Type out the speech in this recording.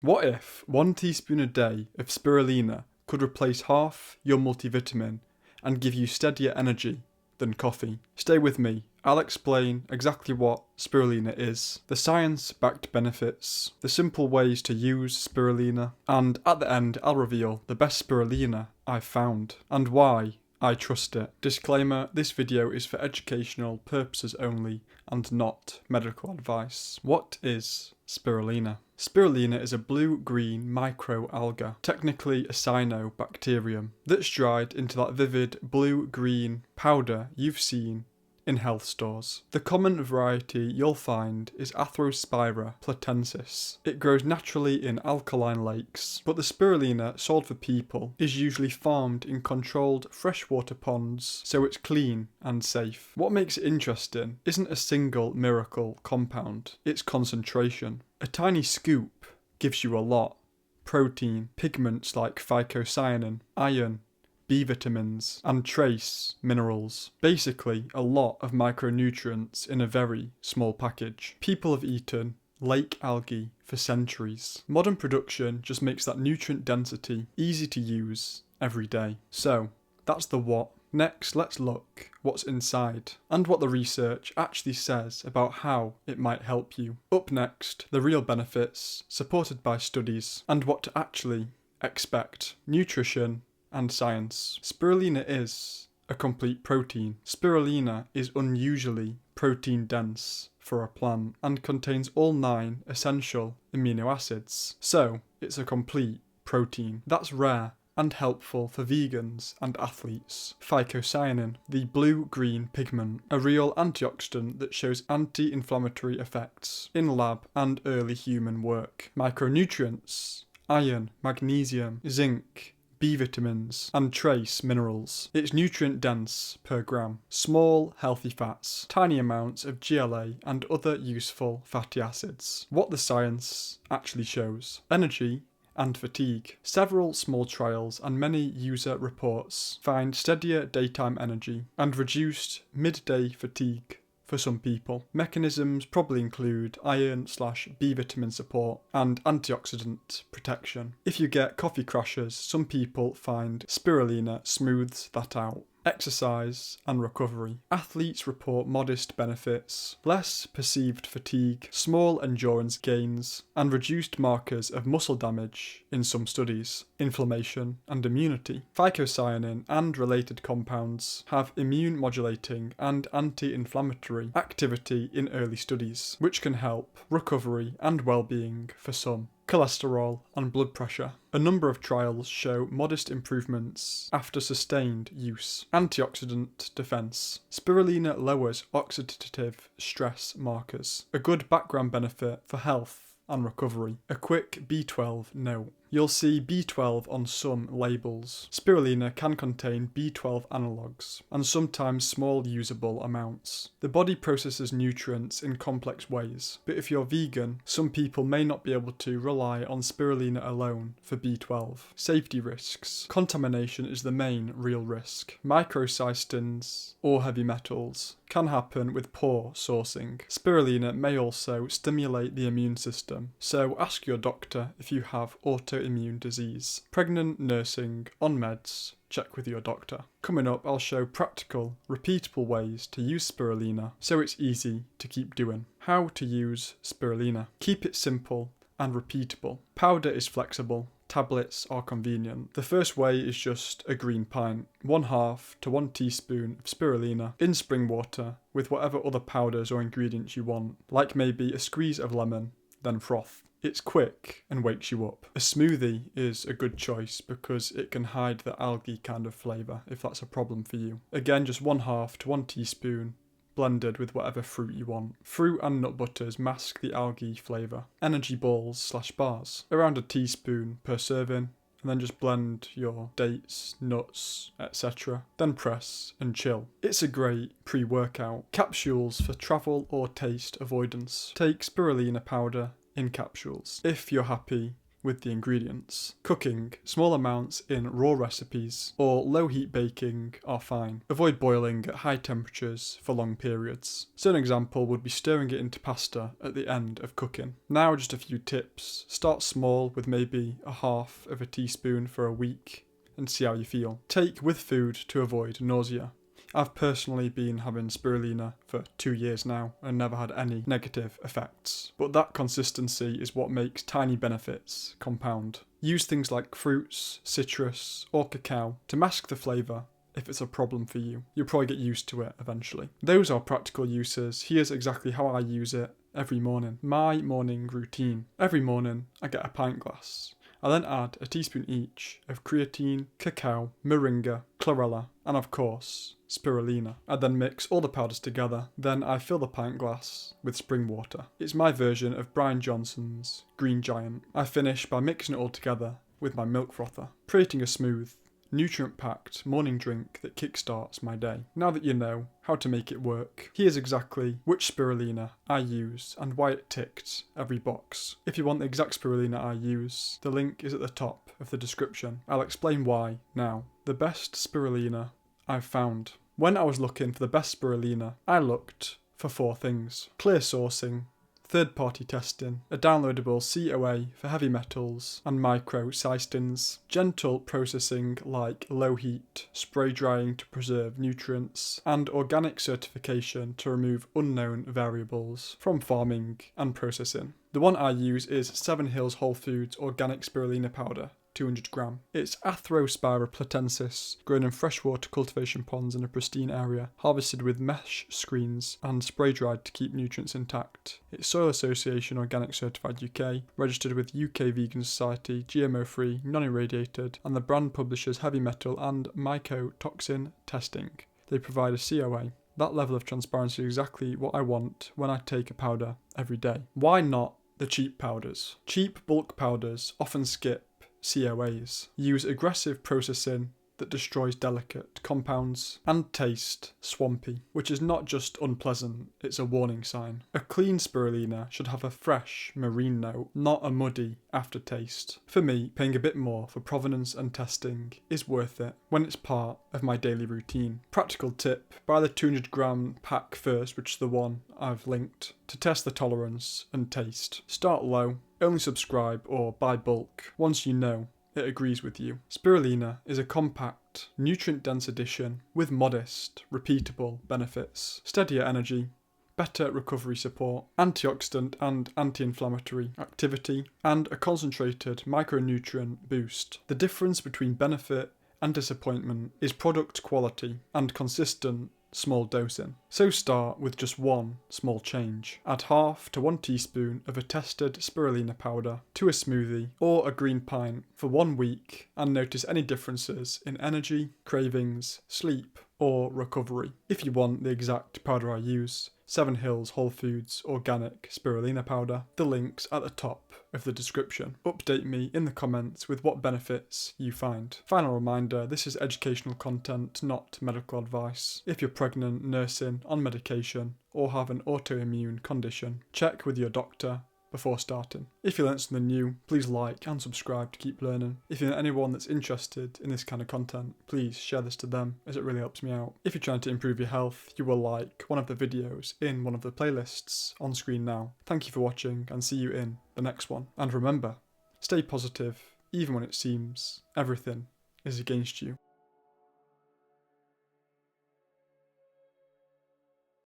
What if 1 teaspoon a day of spirulina could replace half your multivitamin and give you steadier energy than coffee? Stay with me. I'll explain exactly what spirulina is, the science-backed benefits, the simple ways to use spirulina, and at the end I'll reveal the best spirulina I've found and why I trust it. Disclaimer, this video is for educational purposes only and not medical advice. What is spirulina? Spirulina is a blue-green microalga, technically a cyanobacterium, that's dried into that vivid blue-green powder you've seen in health stores. The common variety you'll find is Athrospira platensis. It grows naturally in alkaline lakes, but the spirulina sold for people is usually farmed in controlled freshwater ponds, so it's clean and safe. What makes it interesting isn't a single miracle compound, it's concentration. A tiny scoop gives you a lot. Protein, pigments like phycocyanin, iron, B vitamins, and trace minerals. Basically, a lot of micronutrients in a very small package. People have eaten lake algae for centuries. Modern production just makes that nutrient density easy to use every day. So, that's the what. Next, let's look what's inside and what the research actually says about how it might help you. Up next, the real benefits supported by studies and what to actually expect. Nutrition and science. Spirulina is a complete protein. Spirulina is unusually protein dense for a plant and contains all 9 essential amino acids. So, it's a complete protein. That's rare and helpful for vegans and athletes. Phycocyanin, the blue-green pigment, a real antioxidant that shows anti-inflammatory effects in lab and early human work. Micronutrients, iron, magnesium, zinc, B vitamins, and trace minerals. It's nutrient dense per gram. Small, healthy fats, tiny amounts of GLA and other useful fatty acids. What the science actually shows. Energy and fatigue. Several small trials and many user reports find steadier daytime energy and reduced midday fatigue for some people. Mechanisms probably include iron/B vitamin support and antioxidant protection. If you get coffee crashes, some people find spirulina smooths that out. Exercise and recovery. Athletes report modest benefits, less perceived fatigue, small endurance gains, and reduced markers of muscle damage in some studies. Inflammation and immunity. Phycocyanin and related compounds have immune modulating and anti-inflammatory activity in early studies, which can help recovery and well-being for some. Cholesterol and blood pressure. A number of trials show modest improvements after sustained use. Antioxidant defense. Spirulina lowers oxidative stress markers. A good background benefit for health and recovery. A quick B12 note. You'll see B12 on some labels. Spirulina can contain B12 analogues, and sometimes small usable amounts. The body processes nutrients in complex ways, but if you're vegan, some people may not be able to rely on spirulina alone for B12. Safety risks. Contamination is the main real risk. Microcystins, or heavy metals, can happen with poor sourcing. Spirulina may also stimulate the immune system, so ask your doctor if you have autoimmune disease. Pregnant, nursing, on meds, check with your doctor. Coming up, I'll show practical, repeatable ways to use spirulina so it's easy to keep doing. How to use spirulina. Keep it simple and repeatable. Powder is flexible. Tablets are convenient. The first way is just a green pint, 1/2 to 1 teaspoon of spirulina in spring water with whatever other powders or ingredients you want, like maybe a squeeze of lemon, then froth. It's quick and wakes you up. A smoothie is a good choice because it can hide the algae kind of flavour if that's a problem for you. Again, just 1/2 to 1 teaspoon, blended with whatever fruit you want. Fruit and nut butters mask the algae flavour. Energy balls/bars, around a teaspoon per serving, and then just blend your dates, nuts, etc. Then press and chill. It's a great pre-workout. Capsules for travel or taste avoidance. Take spirulina powder in capsules. If you're happy with the ingredients. Cooking, small amounts in raw recipes, or low heat baking are fine. Avoid boiling at high temperatures for long periods. So an example would be stirring it into pasta at the end of cooking. Now just a few tips. Start small with maybe a half of a teaspoon for a week and see how you feel. Take with food to avoid nausea. I've personally been having spirulina for 2 years now and never had any negative effects. But that consistency is what makes tiny benefits compound. Use things like fruits, citrus, or cacao to mask the flavour if it's a problem for you. You'll probably get used to it eventually. Those are practical uses. Here's exactly how I use it every morning. My morning routine. Every morning I get a pint glass. I then add a teaspoon each of creatine, cacao, moringa, chlorella, and of course, spirulina. I then mix all the powders together, then I fill the pint glass with spring water. It's my version of Brian Johnson's Green Giant. I finish by mixing it all together with my milk frother, creating a smooth, nutrient-packed morning drink that kickstarts my day. Now that you know how to make it work, here's exactly which spirulina I use and why it ticked every box. If you want the exact spirulina I use, the link is at the top of the description. I'll explain why now. The best spirulina I've found. When I was looking for the best spirulina, I looked for 4 things: clear sourcing, third-party testing, a downloadable COA for heavy metals and microcystins, gentle processing like low heat, spray drying to preserve nutrients, and organic certification to remove unknown variables from farming and processing. The one I use is Sevenhills Wholefoods Organic Spirulina Powder, 200 gram. It's Athrospira platensis, grown in freshwater cultivation ponds in a pristine area, harvested with mesh screens and spray dried to keep nutrients intact. It's Soil Association Organic Certified UK, registered with UK Vegan Society, GMO free, non-irradiated, and the brand publishes heavy metal and mycotoxin testing. They provide a COA. That level of transparency is exactly what I want when I take a powder every day. Why not the cheap powders? Cheap bulk powders often skip COAs, use aggressive processing that destroys delicate compounds, and taste swampy, which is not just unpleasant, it's a warning sign. A clean spirulina should have a fresh marine note, not a muddy aftertaste. For me, paying a bit more for provenance and testing is worth it when it's part of my daily routine. Practical tip: buy the 200 gram pack first, which is the one I've linked, to test the tolerance and taste. Start low, only subscribe or buy bulk once you know it agrees with you. Spirulina is a compact, nutrient-dense addition with modest, repeatable benefits. Steadier energy, better recovery support, antioxidant and anti-inflammatory activity, and a concentrated micronutrient boost. The difference between benefit and disappointment is product quality and consistent small dosing. So start with just one small change. Add half to 1 teaspoon of a tested spirulina powder to a smoothie or a green pint for 1 week and notice any differences in energy, cravings, sleep, or recovery. If you want the exact powder I use, Sevenhills Wholefoods Organic Spirulina Powder, the link's at the top of the description. Update me in the comments with what benefits you find. Final reminder, this is educational content, not medical advice. If you're pregnant, nursing, on medication, or have an autoimmune condition, check with your doctor before starting. If you learned something new, please like and subscribe to keep learning. If you know anyone that's interested in this kind of content, please share this to them as it really helps me out. If you're trying to improve your health, you will like one of the videos in one of the playlists on screen now. Thank you for watching and see you in the next one. And remember, stay positive even when it seems everything is against you.